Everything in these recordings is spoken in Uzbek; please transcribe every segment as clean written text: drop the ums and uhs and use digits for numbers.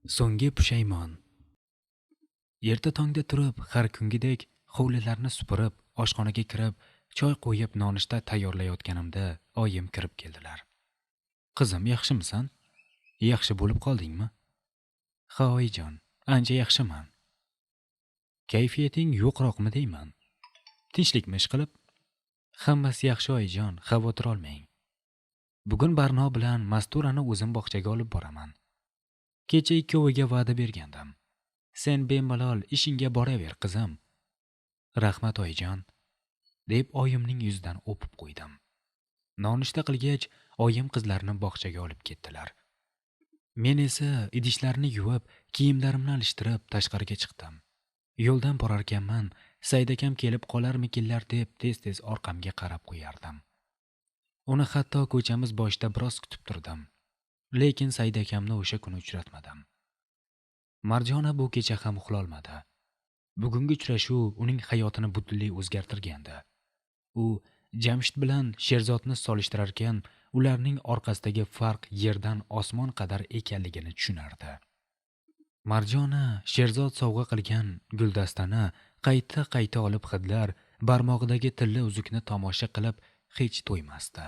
So'nggi pushaymon. Erta tongda turib, har kungidek hovlilarni supurib, oshxonaga kirib, choy qo'yib nonushta tayyorlayotganimda oyim kirib keldilar. "Qizim, yaxshimisan? Yaxshi bo'lib qoldingmi?" "Ha, oyijon, ancha yaxshiman." "Kayfiyating yo'qroqmi deyman? Tinchlikmi ishqilib?" "Hammasi yaxshi oyijon, xavotir olmang. Bugun Barno bilan Masturani o'zim bog'chaga olib boraman. Kecha ikkoviga va'da bergandim. Sen bemalol ishingga boraver, qizim." "Rahmat oyijon", deb oyimning yuzidan o'pib qo'ydim. Nonushta qilgach, oyim qizlarni bog'chaga olib ketdilar. Men esa idishlarni yuvib, kiyimlarimni alishtirib tashqariga chiqdim. Yo'ldan borarkanman, Saidakam kelib qolarmikinlar deb tez-tez orqamga qarab qo'yardim. Uni hatto ko'chamiz boshida biroz kutib turdim. Lekin Saidakamni o'sha kuni uchratmadim. Marjona bu kecha ham uxlolmadi. Bugungi uchrashuv uning hayotini butunlay o'zgartirgandi. U Jamshid bilan Sherzodni solishtirarkan, ularning orqasidagi farq yerdan osmon qadar ekanligini tushunardi. Marjona Sherzod sovg'a qilgan guldastani qayta-qayta olib hidlar, barmog'idagi tilla uzukni tomosha qilib hech to'ymasdi.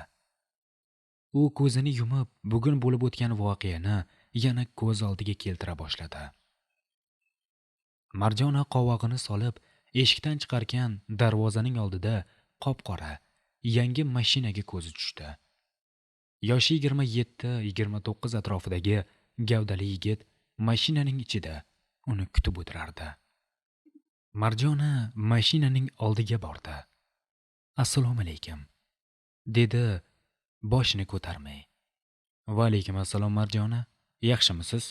U ko'zini yumib, bugun bo'lib o'tgan voqeani yana ko'z oldiga keltira boshladi. Marjona qovog'ini solib, eshikdan chiqarkan darvozaning oldida qop-qora yangi mashinaga ko'zi tushdi. Yoshi 27-29 atrofidagi gavdali yigit mashinaning ichida uni kutib o'tirardi. Marjona mashinaning oldiga bordi. "Assalomu alaykum", dedi boshini ko'tarmay. "Va alaykum assalom Marjona, yaxshimisiz?"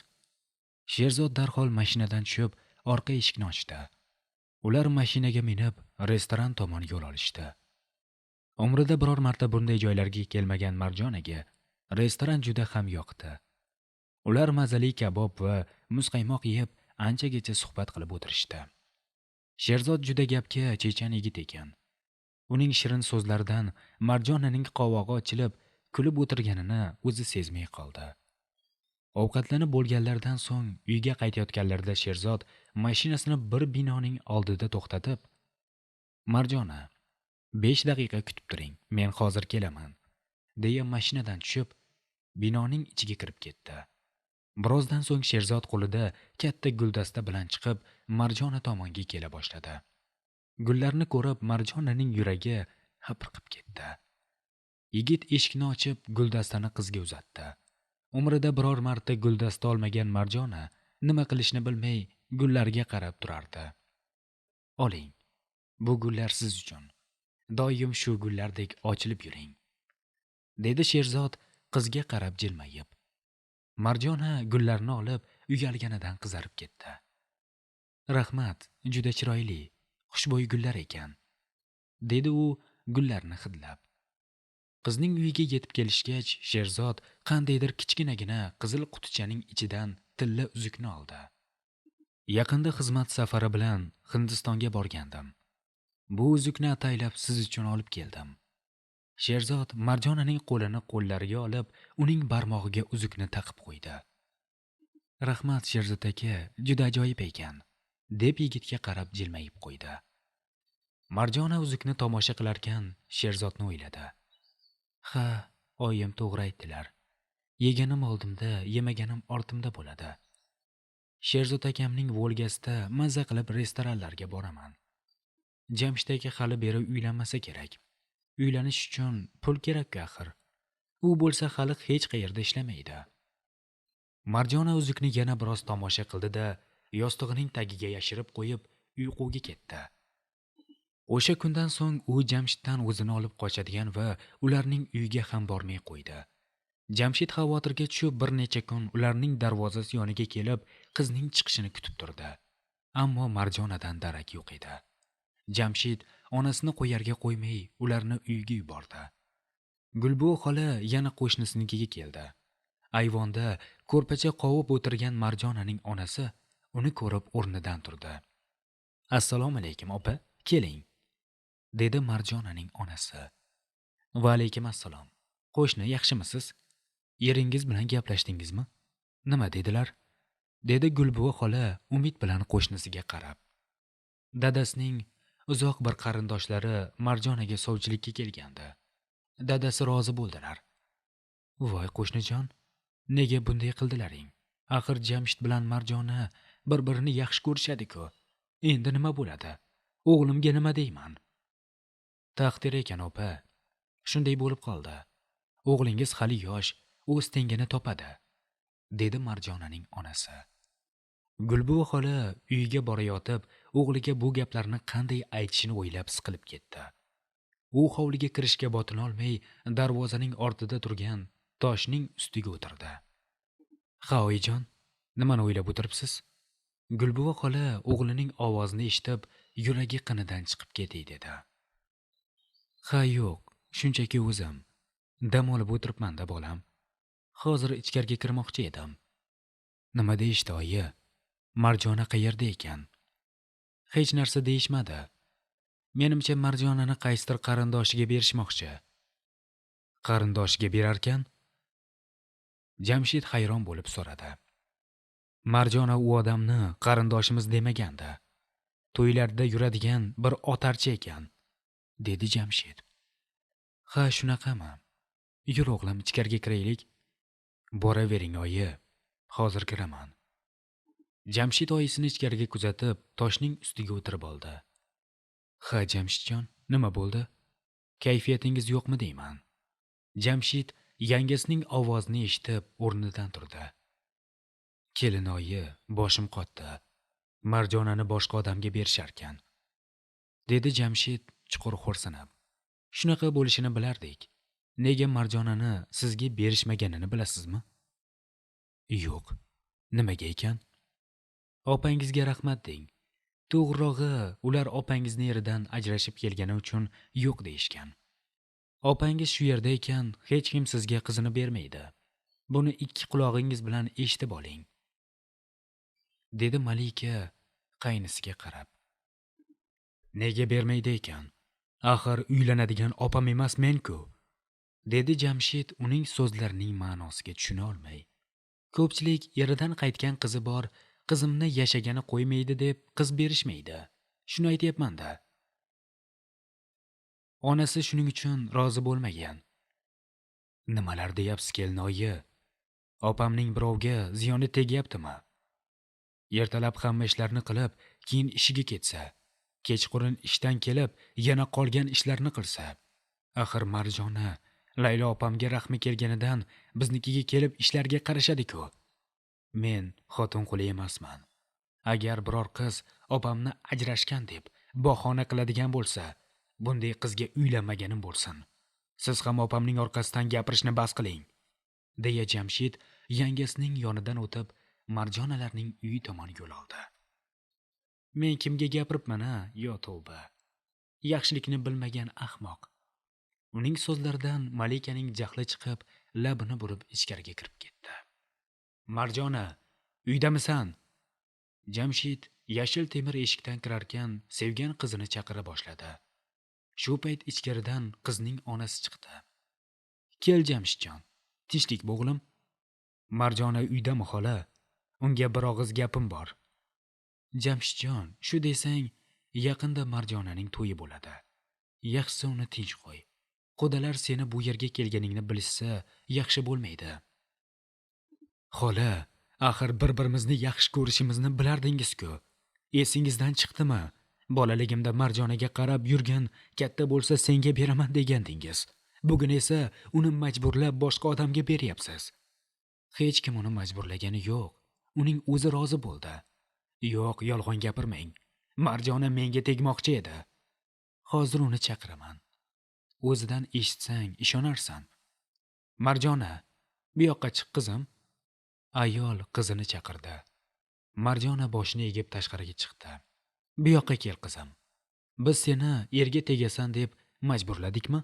Sherzod darhol mashinadan tushib, orqa eshikni ochdi. Ular mashinaga minib, restoran tomon yo'l olishdi. Umrida biror marta bunday joylarga kelmagan Marjonaga restoran juda ham yoqdi. Ular mazali kabob va muzqaymoq yeb, anchagacha suhbat qilib o'tirishdi. Sherzod juda gapga chechan yigit ekan. Uning shirin so'zlaridan Marjonaning qovog'i ochilib, kulib o'tirganini o'zi sezmay qoldi. Ovqatlanib bo'lganlaridan so'ng uyga qaytayotganlarida Sherzod mashinasini bir binoning oldida to'xtatib, "Marjona, 5 daqiqa kutib turing, men hozir kelaman", deya mashinadan tushib, binoning ichiga kirib ketdi. Birozdan so'ng Sherzod qo'lida katta guldasta bilan chiqib, Marjona tomonga kela boshladi. Gullarni ko'rib Marjonaning yuragi hapriqib ketdi. Yigit eshikni ochib, guldastani qizga uzatdi. Umrida biror marta guldasta olmagan Marjona nima qilishni bilmay gullarga qarab turardi. "Oling, bu gullar siz uchun. Doim shu gullardek ochilib yuring", dedi Sherzod qizga qarab jilmayib. Marjona gullarni olib, uyalganidan qizarib ketdi. "Rahmat, juda chiroyli, xushbo'y gullar ekan", dedi u gullarni hidlab. Qizning uyiga yetib kelishgach, Sherzod qandaydir kichkinagina qizil qutichaning ichidan tilla uzukni oldi. "Yaqinda xizmat safari bilan Hindistonga borgandim. Bu uzukni ataylab siz uchun olib keldim." Sherzod Marjonaning qo'lini qo'llariga olib, uning barmog'iga uzukni taqib qo'ydi. "Rahmat Sherzod aka, juda ajoyib ekan", deb yigitga qarab jilmayib qo'ydi. Marjona uzukni tomosha qilarkan, Sherzodni o'yladi. "Ha, oyim to'g'ri aytdilar. Yeganim oldimda, yemaganim ortimda bo'ladi. Sherzod akamning Volgasida mazza qilib restoranlarga boraman. Jamshid aka hali beri uylanmasa kerak. Uylanish uchun pul kerak-ku axir. U bo'lsa hali hech qayerda ishlamaydi." Marjona uzukni yana biroz tomosha qildi-da, yostig'ining tagiga yashirib qo'yib, uyquga ketdi. O'sha kundan so'ng u Jamshiddan o'zini olib qochadigan va ularning uyiga ham bormay qo'ydi. Jamshid xavotirga tushib bir necha kun ularning darvozasi yoniga kelib, qizning chiqishini kutib turdi. Ammo Marjonadan darak yo'q edi. Jamshid onasini qo'yarga qo'ymay ularni uyiga yubordi. Gulbu xola yana qo'shnisinikiga keldi. Ayvonda ko'rpacha qovib o'tirgan Marjonaning onasi uni ko'rib o'rnidan turdi. "Assalomu alaykum opa, keling", dedi Marjonaning onasi. "Va alaykum assalom. Qo'shni, yaxshimisiz? Eringiz bilan gaplashdingizmi? Nima dedilar?" dedi Gulbuva xola umid bilan qo'shnisiga qarab. Dadasining uzoq bir qarindoshlari Marjonaga sovchilikka kelgandi. Dadasi rozi bo'ldilar. Voy qo'shnijon, nega bunday qildilaring? Axir Jamshid bilan Marjona bir-birini yaxshi ko'rishadi-ku. Endi nima bo'ladi? O'g'limga nima deyman? Taqdir ekan opa. Shunday bo'lib qoldi. O'g'lingiz hali yosh, o'z tengini topadi, dedi Marjonaning onasi. Gulbuva xola uyiga borayotib, o'g'liga bu gaplarni qanday aytishini o'ylab siqilib ketdi. U hovliga kirishga botinolmay, darvozaning ortida turgan toshning ustiga o'tirdi. "Ha, oyijon, nimani o'ylab o'tiribsiz?" Gulbuva xola o'g'lining ovozini eshitib, yuragi qinidan chiqib ketay dedi. "Ha, yo'q, shunchaki o'zim dam olib o'tiribman-da bolam. Hozir ichkariga kirmoqchi edim." "Nima deyishdi, oyi? Marjona qayerda ekan?" "Hech narsa deyishmadi. Menimcha Marjonani qaysidir qarindoshiga berishmoqchi." "Qarindoshiga berarkan?" Jamshid hayron bo'lib so'radi. "Marjona u odamni qarindoshimiz demagandi. To'ylarda yuradigan bir otarchi ekan", dedi Jamshid. "Ha, shunaqami? Yur o'g'lim, ichkariga kiraylik." "Boravering, oyi. Hozir kiraman." Jamshid oyisini ichkariga kuzatib, toshning ustiga o'tirib oldi. "Ha, Jamshidjon, nima bo'ldi? Kayfiyatingiz yo'qmi deyman?" Jamshid yangasining ovozini eshitib o'rnidan turdi. "Kelin oyi, boshim qotdi. Marjonani boshqa odamga berisharkan", dedi Jamshid chuqur xo'rsinib. "Shunaqa bo'lishini bilardik. Nega Marjonani sizga berishmaganini bilasizmi?" "Yo'q. Nimaga ekan?" "Opangizga rahmat deng. To'g'rirog'i, ular opangizning eridan ajrashib kelgani uchun yo'q deyishgan. Opangiz shu yerda ekan, hech kim sizga qizini bermaydi. Buni ikki qulog'ingiz bilan eshitib oling", dedi Malika qaynisiga qarab. "Nega bermaydi ekan? Axir uylanadigan opam emas men-ku", dedi Jamshid uning so'zlarining ma'nosiga tushuna olmay. "Ko'pchilik eridan qaytgan qizi bor, qizimni yashagani qo'ymaydi deb qiz berishmaydi. Shuni aytyapman-da. Onasi shuning uchun rozi bo'lmagan." "Nimalar deyapsiz, kelin oyi? Opamning birovga ziyoni tegyaptimi? Ertalab hamma ishlarni qilib, keyin ishiga ketsa, kechqurun ishdan kelib, yana qolgan ishlarni qilsa. Axir Marjona Laylo opamga rahmi kelganidan biznikiga kelib ishlarga qarashadi-ku. Men xotin quli emasman. Agar biror qiz opamni ajrashgan deb bahona qiladigan bo'lsa, bunday qizga uylanmaganim bo'lsin. Siz ham opamning orqasidan gapirishni bas qiling", deya Jamshid yangasining yonidan o'tib, Marjonalarning uyi tomon yo'l oldi. "Men kimga gapiribman-a, yo tavba. Yaxshilikni bilmagan ahmoq." Uning so'zlaridan Malikaning jahli chiqib, labini burib ichkariga kirib ketdi. "Marjona, uydamisan?" Jamshid yashil temir eshikdan kirarkan, sevgan qizini chaqira boshladi. Shu payt ichkaridan qizning onasi chiqdi. "Kel Jamshidjon, tinchlik bo'g'lim. Marjona uydami xola? Unga bir og'iz gapim bor." "Jamshidjon, shu desang, yaqinda Marjonaning to'yi bo'ladi. Yaxshisi uni tinch qo'y. Qudalar seni bu yerga kelganingni bilishsa, yaxshi bo'lmaydi." "Xola, axir bir-birimizni yaxshi ko'rishimizni bilardingiz-ku. Esingizdan chiqdimi? Bolaligimda Marjonaga qarab yurgin, katta bo'lsa senga beraman degandingiz. Bugun esa uni majburlab boshqa odamga beryapsiz." "Hech kim uni majburlagani yo'q. Uning o'zi rozi bo'ldi." "Yo'q, yolg'on gapirmang. Marjona menga tegmoqchi edi. Hozir uni chaqiraman. O'zidan eshitsang ishonarsan." "Marjona, bu yoqqa chiq qizim." Ayol qizini chaqirdi. Marjona boshini egib tashqariga chiqdi. "Bu yoqqa kel qizim. Biz seni erga tegasan deb majburladikmi?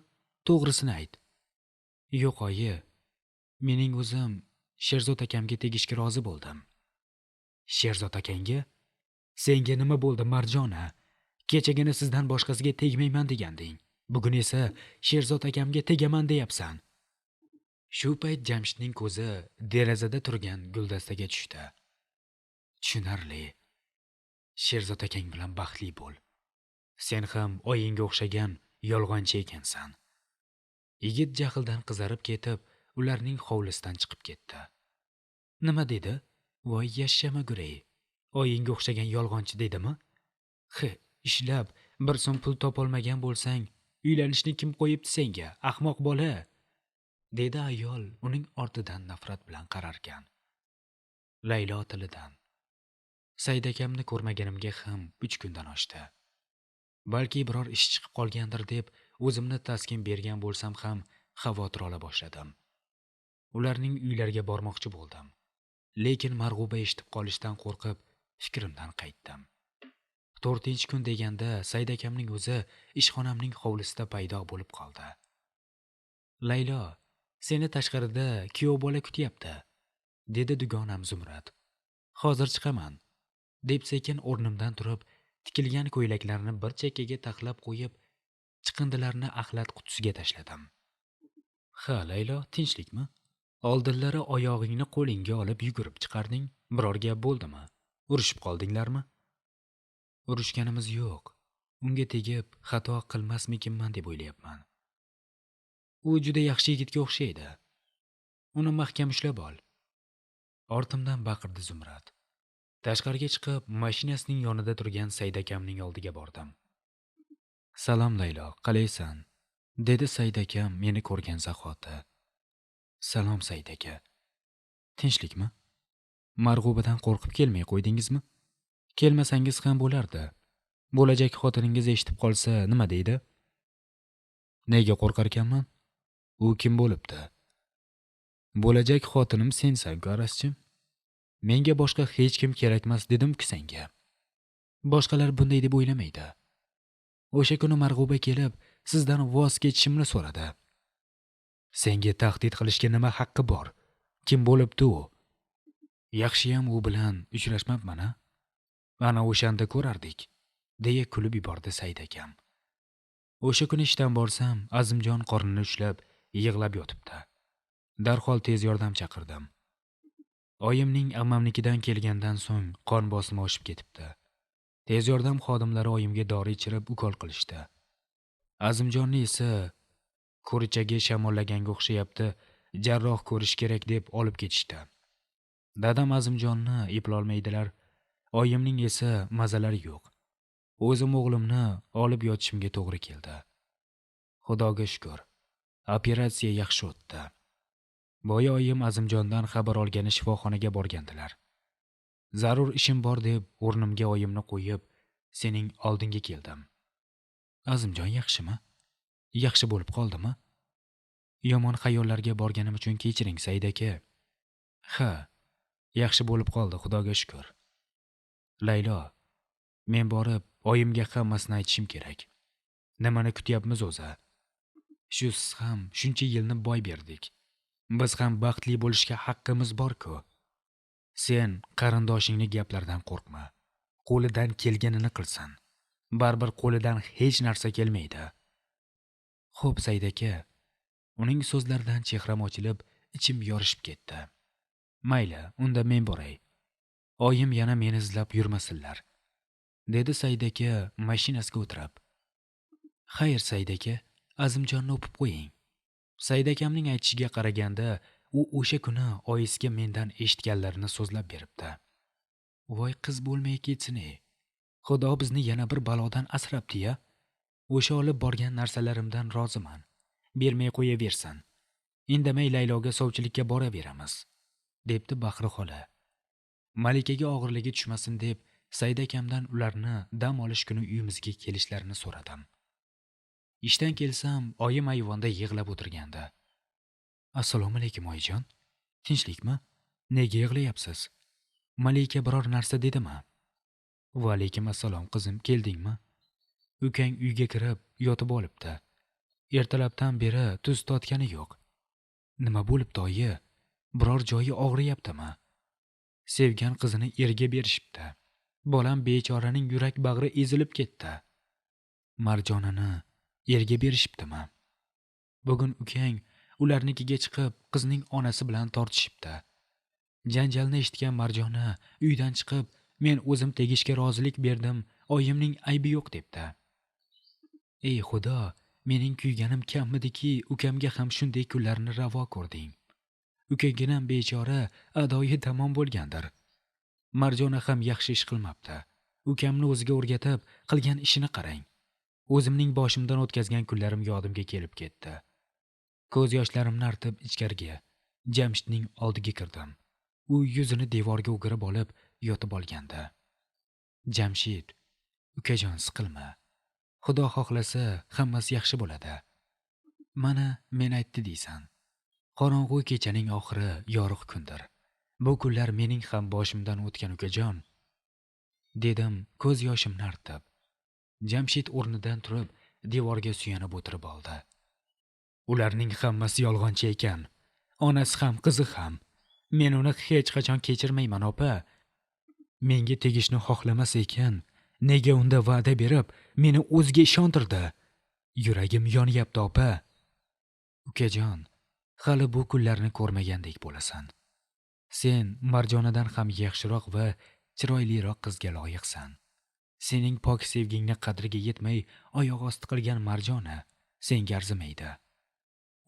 To'g'risini ayt." "Yo'q oyi. Mening o'zim Sherzod akamga tegishga rozi bo'ldim." "Sherzod akangga? Senga nima bo'ldi Marjona? Kechagina sizdan boshqasiga tegmayman deganding. Bugun esa Sherzod akamga tegaman deyapsan." Shu payt Jamshidning ko'zi derazada turgan guldastaga tushdi. Tushunarli. Sherzod akang bilan baxtli bo'l. Sen ham oyingga o'xshagan yolg'onchi ekansan. Yigit jahldan qizarib ketib, ularning hovlisidan chiqib ketdi. Nima dedi? Voy yashamaguray. Oyingga o'xshagan yolg'onchi dedimi? Ishlab bir so'm pul topolmagan bo'lsang, uylanishni kim qo'yibdi senga, ahmoq bola? Dedi ayol uning ortidan nafrat bilan qararkan. Laylo tilidan. Said akamni ko'rmaganimga ham 3 kundan oshdi. Balki biror ish chiqib qolgandir deb o'zimni taskin bergan bo'lsam ham xavotir ola boshladim. Ularning uylariga bormoqchi bo'ldim. Lekin Marg'uba eshitib qolishdan qo'rqib, fikrimdan qaytdim. 4-kun deganda Said akamning o'zi ishxonamning hovlisida paydo bo'lib qoldi. Laylo, seni tashqarida kuyov bola kutyapti, dedi dugonam Zumrad. Hozir chiqaman, deb sekin o'rnimdan turib, tikilgan ko'ylaklarni bir chekkaga taxlab qo'yib, chiqindilarni axlat qutisiga tashladim. Ha, Laylo, tinchlikmi? Oldinlari oyog'ingni qo'lingga olib yugurib chiqarding, biror gap bo'ldimi? Urushib qoldinglarmi? Urushganimiz yo'q. Unga tegib xato qilmasmikinman deb o'ylayapman. U juda yaxshi yigitga o'xshaydi. Uni mahkam ushlab ol. Ortimdan baqirdi Zumrad. Tashqariga chiqib, mashinasining yonida turgan Said akamning oldiga bordim. Salom Laylo, qalaysan? Dedi Said akam meni ko'rgan zahoti. Salom Said aka. Tinchlikmi? Marg'ubadan qo'rqib kelmay qo'ydingizmi? Kelmasangiz ham bo'lardi. Bo'lajak xotiningiz eshitib qolsa nima deydi? Nega qo'rqarkanman? U kim bo'libdi? Bo'lajak xotinim sensan-ku, Araschim. Menga boshqa hech kim kerakmas dedim-ku senga. Boshqalar bunday deb o'ylamaydi. O'sha kuni Marg'uba kelib, sizdan voz kechishimni so'radi. Senga tahdid qilishga nima haqqi bor? Kim bo'libdi u? Yaxshiyam u bilan uchrashmabman-a? Ana o'shanda ko'rardik, deya kulib yubordi Said akam. O'sha kuni ishdan borsam, Azimjon qornini ushlab, yig'lab yotibdi. Darhol tez yordam chaqirdim. Oyimning ammamnikidan kelgandan so'ng qon bosimi oshib ketibdi. Tez yordam xodimlari oyimga dori ichirib ukol qilishdi. Azimjonni esa ko'richaga shamollaganga o'xshayapti, jarroh ko'rish kerak deb olib ketishdi. Dadam Azimjonni eplolmaydilar. Oyimning esa mazalari yo'q. O'zim o'g'limni olib yotishimga to'g'ri keldi. Xudoga shukr, operatsiya yaxshi o'tdi. Boya oyim Azimjondan xabar olgani shifoxonaga borgandilar. Zarur ishim bor deb o'rnimga oyimni qo'yib, sening oldinga keldim. Azimjon yaxshimi? Yaxshi bo'lib qoldimi? Yomon xayollarga borganim uchun kechiring, Said aka. Ha, yaxshi bo'lib qoldi, Xudoga shukr. Laylo, men borib oyimga hammasini aytishim kerak. Nimani kutyapmiz o'zi? Siz ham shuncha yilni boy berdik. Biz ham baxtli bo'lishga haqqimiz bor-ku. Sen qarindoshingni gaplardan qo'rqma. Qo'lidan kelganini qilsin. Baribir qo'lidan hech narsa kelmaydi. Xo'p, Said aka. Uning so'zlaridan chehram ochilib, ichim yorishib ketdi. Mayli, unda men boray. Oyim yana meni izlab yurmasinlar, dedi Said aka mashinasiga o'tirib. Xayr, Said aka, Azimjonni o'pib qo'ying. Said akamning aytishiga qaraganda, u o'sha kuni oyisiga mendan eshitganlarini so'zlab beribdi. Voy qiz bo'lmay ketsin-ey. Xudo bizni yana bir balodan asrabdi-ya. O'sha olib borgan narsalarimdan roziman. Bermay qo'yaversin. Indamay Layloga sovchilikka boraveramiz, debdi Bahri xola. Malikaga og'irligi tushmasin deb Said akamdan ularni dam olish kuni uyimizga kelishlarini so'radim. Ishdan kelsam, oyim ayvonda yig'lab o'tirgandi. Assalomu alaykum oyijon. Tinchlikmi? Nega yig'layapsiz? Malika biror narsa dedimi? Va alaykum assalom qizim, keldingmi? Ukang uyga kirib yotib olibdi. Ertalabdan beri tuz totgani yo'q. Nima bo'libdi oyi? Biror joyi og'riyaptimi? Sevgan qizini erga berishibdi. Bolam bechoraning yurak bag'ri ezilib ketdi. Marjonini erga berishibdimi? Bugun ukang ularnikiga chiqib, qizning onasi bilan tortishibdi. Janjalni eshitgan Marjona uydan chiqib, men o'zim tegishga rozilik berdim, oyimning aybi yo'q debdi. Ey Xudo, mening kuyganim kammidiki, ukamga ham shunday kunlarni ravo ko'rding. Ukaginam bechora adoyi tamom bo'lgandir. Marjona ham yaxshi ish qilmabdi. Ukamni o'ziga o'rgatib qilgan ishini qarang. O'zimning boshimdan o'tkazgan kunlarim yodimga kelib ketdi. Ko'z yoshlarimni artib ichkariga, Jamshidning oldiga kirdim. U yuzini devorga o'girib olib yotib olgandi. Jamshid, ukajon siqilma. Xudo xohlasa hammasi yaxshi bo'ladi. Mana men aytdi deysan. Qorong'u kechaning oxiri yorug' kundir. Bu kunlar mening ham boshimdan o'tgan ukajon, dedim ko'z yoshimni artib. Jamshid o'rnidan turib, devorga suyanib o'tirib oldi. Ularning hammasi yolg'onchi ekan. Onasi ham, qizi ham. Men uni hech qachon kechirmayman, opa. Menga tegishni xohlamas ekan, nega unda va'da berib, meni o'ziga ishontirdi? Yuragim yonyapti, opa. Ukajon, hali bu kunlarni ko'rmagandek bo'lasan. Sen Marjonadan ham yaxshiroq va chiroyliroq qizga loyiqsan. Sening pok sevgingni qadriga yetmay oyoq osti qilgan Marjona senga arzimaydi.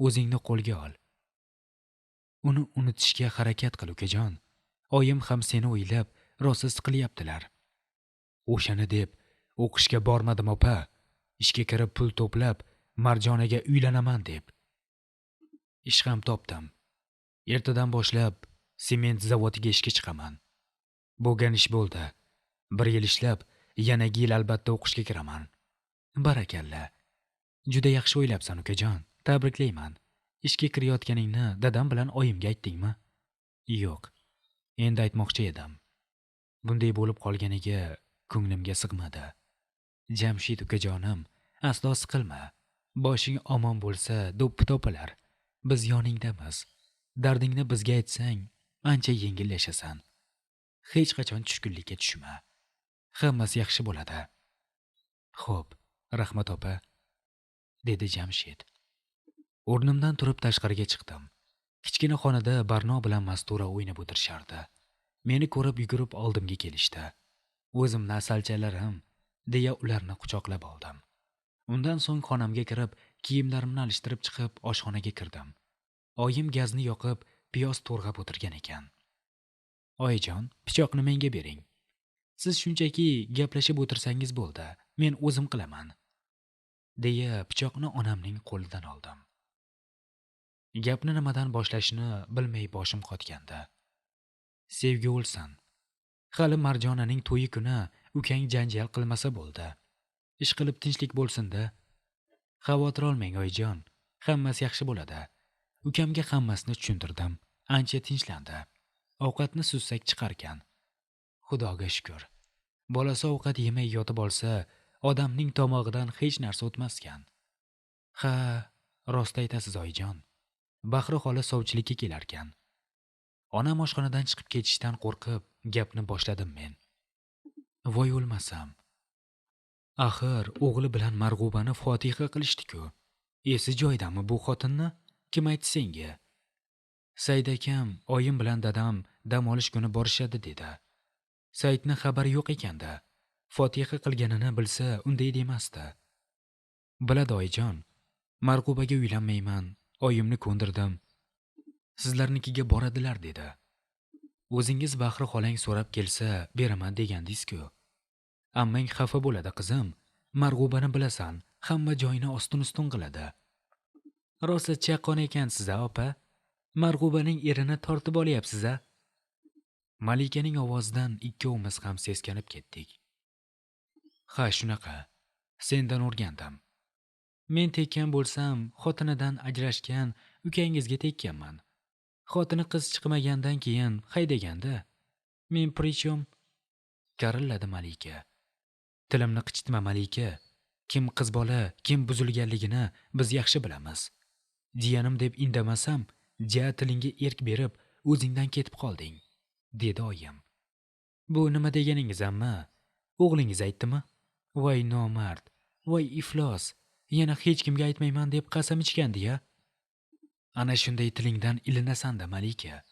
O'zingni qo'lga ol. Uni unutishga harakat qil, ukajon. Oyim ham seni o'ylab rosa siqilyaptilar. O'shani deb o'qishga bormadim, opa. Ishga kirib pul to'plab Marjonaga uylanaman deb. Ish ham topdim. Ertadan boshlab sement zavodiga ishga chiqaman. Bo'lgan ish bo'ldi. 1 yil ishlab, yanagi yil albatta o'qishga kiraman. Barakalla. Juda yaxshi o'ylabsan, ukajon. Tabriklayman. Ishga kirayotganingni dadam bilan oyimga aytdingmi? Yo'q. Endi aytmoqchi edim. Bunday bo'lib qolganiga ko'nglimga sig'madi. Jamshid ukajonim, aslo siqilma. Boshing omon bo'lsa, do'ppi topilar. Biz yoningdamiz. Dardingni bizga aytsang, ancha yengillashasan. Hech qachon tushkunlikka tushma. Hammasi yaxshi bo'ladi. Xo'p, rahmat opa, dedi Jamshid. O'rnimdan turib tashqariga chiqdim. Kichkina xonada Barno bilan Mastura o'ynab o'tirishardi. Meni ko'rib yugurib oldimga kelishdi. O'zimni asalchalarim, deya ularni quchoqlab oldim. Undan so'ng xonamga kirib, kiyimlarimni alishtirib chiqib oshxonaga kirdim. Oyim gazni yoqib, piyoz to'rg'ab o'tirgan ekan. Oyijon, pichoqni menga bering. Siz shunchaki gaplashib o'tirsangiz bo'ldi. Men o'zim qilaman, deya pichoqni onamning qo'lidan oldim. Gapni nimadan boshlashni bilmay boshim qotgandi. Sevgi o'lsin. Hali Marjonaning to'yi kuni ukang janjal qilmasa bo'ldi. Ish qilib tinchlik bo'lsin-da. Xavotir olmang, oyijon. Hammasi yaxshi bo'ladi. Ukamga hammasini tushuntirdim. Ancha tinchlandi. Ovqatni suzsak chiqarkan. Xudoga shukr. Bolasi ovqat yemay yotib olsa, odamning tomog'idan hech narsa o'tmaskan. Ha, rost aytasiz, oyijon. Bahri xola sovchilikka kelarkan. Onam oshxonadan chiqib ketishdan qo'rqib, gapni boshladim men. Voy o'lmasam. Axir o'g'li bilan Marg'ubani fotiha qilishdi-ku. Esi joydami bu xotinni? Kim aytdi senga? Said akam, oyim bilan dadam dam olish kuni borishadi dedi. Saidni xabari yo'q ekanda. Fotiha qilganini bilsa, unday demasdi. Biladi oyijon. Marg'ubaga uylanmayman. Oyimni ko'ndirdim. Sizlarnikiga boradilar dedi. O'zingiz Bahri xolang so'rab kelsa, beraman degandingiz-ku. Ammang xafa bo'ladi, qizim. Marg'ubani bilasan, hamma joyini ostin-ustun qiladi. Rosa chaqqon ekansiz-a, opa? Marg'ubaning erini tortib olyapsiz-a? Malikaning ovozidan ikkovimiz ham seskanib ketdik. Ha, shunaqa. Sendan o'rgandim. Men tekkan bo'lsam, xotinidan ajrashgan ukangizga tekkanman. Xotini qiz chiqmagandan keyin haydaganda. Men prichom? Karilladi Malika. Tilimni qichitma, Malika. Kim qiz bola, kim buzilganligini biz yaxshi bilamiz. Jiyanim deb indamasam, ja tilingga erk berib, o'zingdan ketib qolding, dedi oyim. Bu nima deganingiz, amma? O'g'lingiz aytdimi? Voy nomard, voy iflos. Yana hech kimga aytmayman deb qasam ichgandi-ya. Ana shunday tilingdan ilinasan-da, Malika.